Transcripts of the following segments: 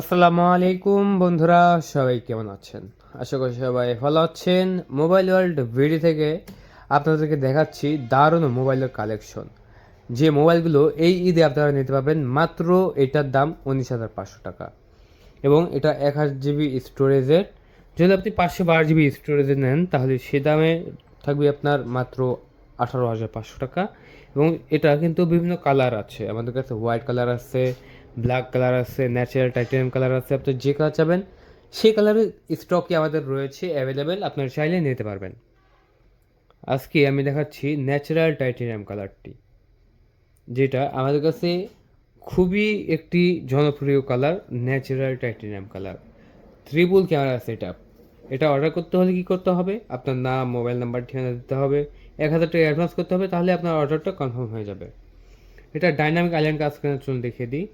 আসসালামু আলাইকুম বন্ধুরা, সবাই কেমন আছেন? আশা করি সবাই ভালো আছেন। মোবাইল ওয়ার্ল্ড ভিডি থেকে আপনাদেরকে দেখাচ্ছি দারুণ মোবাইলের কালেকশন। যে মোবাইলগুলো এই ঈদে আপনারা নিতে পারবেন মাত্র এটার দাম 19,500 টাকা এবং এটা 1/8 GB স্টোরেজের। যদি আপনি 512 GB স্টোরেজে নেন তাহলে সে দামে থাকবে আপনার মাত্র 18,500 টাকা। এবং এটা কিন্তু বিভিন্ন কালার আছে, আমাদের কাছে হোয়াইট কালার আছে, ব্ল্যাক কালার আছে, ন্যাচারাল টাইটেনিয়াম কালার আছে। আপনি যে কালার চাবেন সেই কালারের স্টকই আমাদের রয়েছে অ্যাভেলেবেল, আপনারা চাইলে নিতে পারবেন। আজকে আমি দেখাচ্ছি ন্যাচারাল টাইটেনিয়াম কালারটি, যেটা আমাদের কাছে খুবই একটি জনপ্রিয় colour. Natural titanium colour triple camera set up. এটা অর্ডার করতে হলে কী করতে হবে? আপনার নাম, মোবাইল নাম্বার, ঠিকানা দিতে হবে, 1,000 টাকা অ্যাডভান্স করতে হবে, তাহলে আপনার অর্ডারটা কনফার্ম হয়ে যাবে। এটা ডাইনামিক আইল্যান্ড কাজ করে, চলুন দেখিয়ে দিই।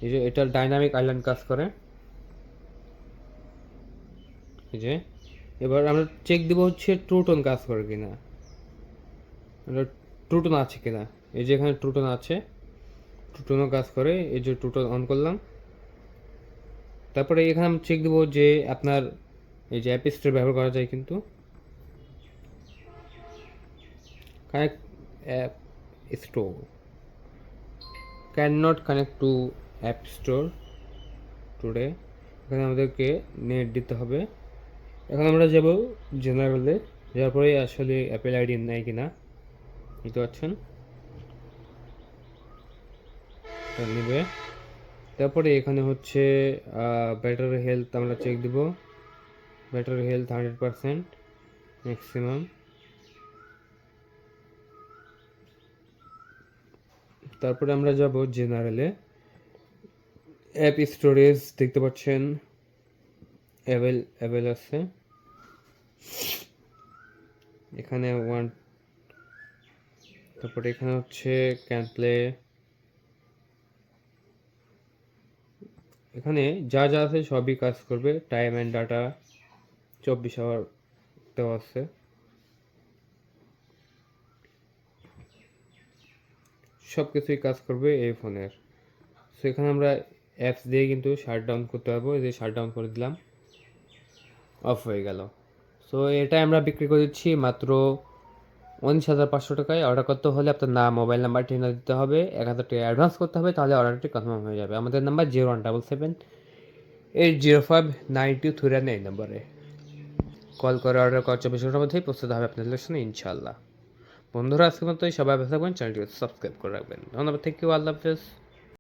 এই যে এটা ডাইনামিক আইল্যান্ড কাজ করে। এই যে এবার আমরা চেক দিব হচ্ছে ট্রুটোন কাজ করে কিনা, এটা ট্রুটোন আছে কিনা। এই যে এখানে ট্রুটোন আছে, ট্রুটোনও কাজ করে। এই যে ট্রুটোন অন করলাম, তারপরে এখানে আমি চেক দেবো যে আপনার এই যে অ্যাপ স্টোর ব্যবহার করা যায় কিন্তু। Connect app store, can not connect to app store today. এখানে আমাদেরকে নেট দিতে হবে। এখন আমরা যাব জেনারেলে, যাওয়ার পরে আসলে অ্যাপেল আইডি নেয় কিনা বুঝতে পারছেন, নেবে। তারপরে এখানে হচ্ছে ব্যাটারি হেলথ আমরা চেক দিব। Battery health 100% maximum. তারপরে আমরা যাব জেনারেলে, অ্যাপ স্টোরেজ দেখতে পাচ্ছেন অ্যাভেল আছে এখানে 1। তারপরে এখানে হচ্ছে ক্যান প্লে। এখানে যা যা আছে সবই কাজ করবে। টাইম অ্যান্ড ডাটা 24 আওয়ার দেওয়া আছে। সব কিছুই কাজ করবে এই ফোনের। সো এখানে আমরা অ্যাপস দিয়ে কিন্তু শাট ডাউন করতে পারবো। এই যে শাট ডাউন করে দিলাম, অফ হয়ে গেল। সো এটা আমরা বিক্রি করে দিচ্ছি মাত্র 19,500 টাকায়। অর্ডার করতে হলে আপনার নাম, মোবাইল নাম্বার, ঠিকানা দিতে হবে, 1,000 টাকা অ্যাডভান্স করতে হবে, তাহলে অর্ডারটি কনফার্ম হয়ে যাবে। আমাদের নাম্বার 0177805923 এই নম্বরে কল করে অর্ডার করার 24 ঘন্টার মধ্যেই পৌঁছতে হবে আপনাদের লোকেশনে ইনশাল্লাহ। বন্ধুরা আজকের মতোই, সবাই ভালো থাকবেন, চ্যানেলটি সাবস্ক্রাইব করে রাখবেন। ধন্যবাদ, থ্যাংক ইউ, আল্লাহ হাফেজ।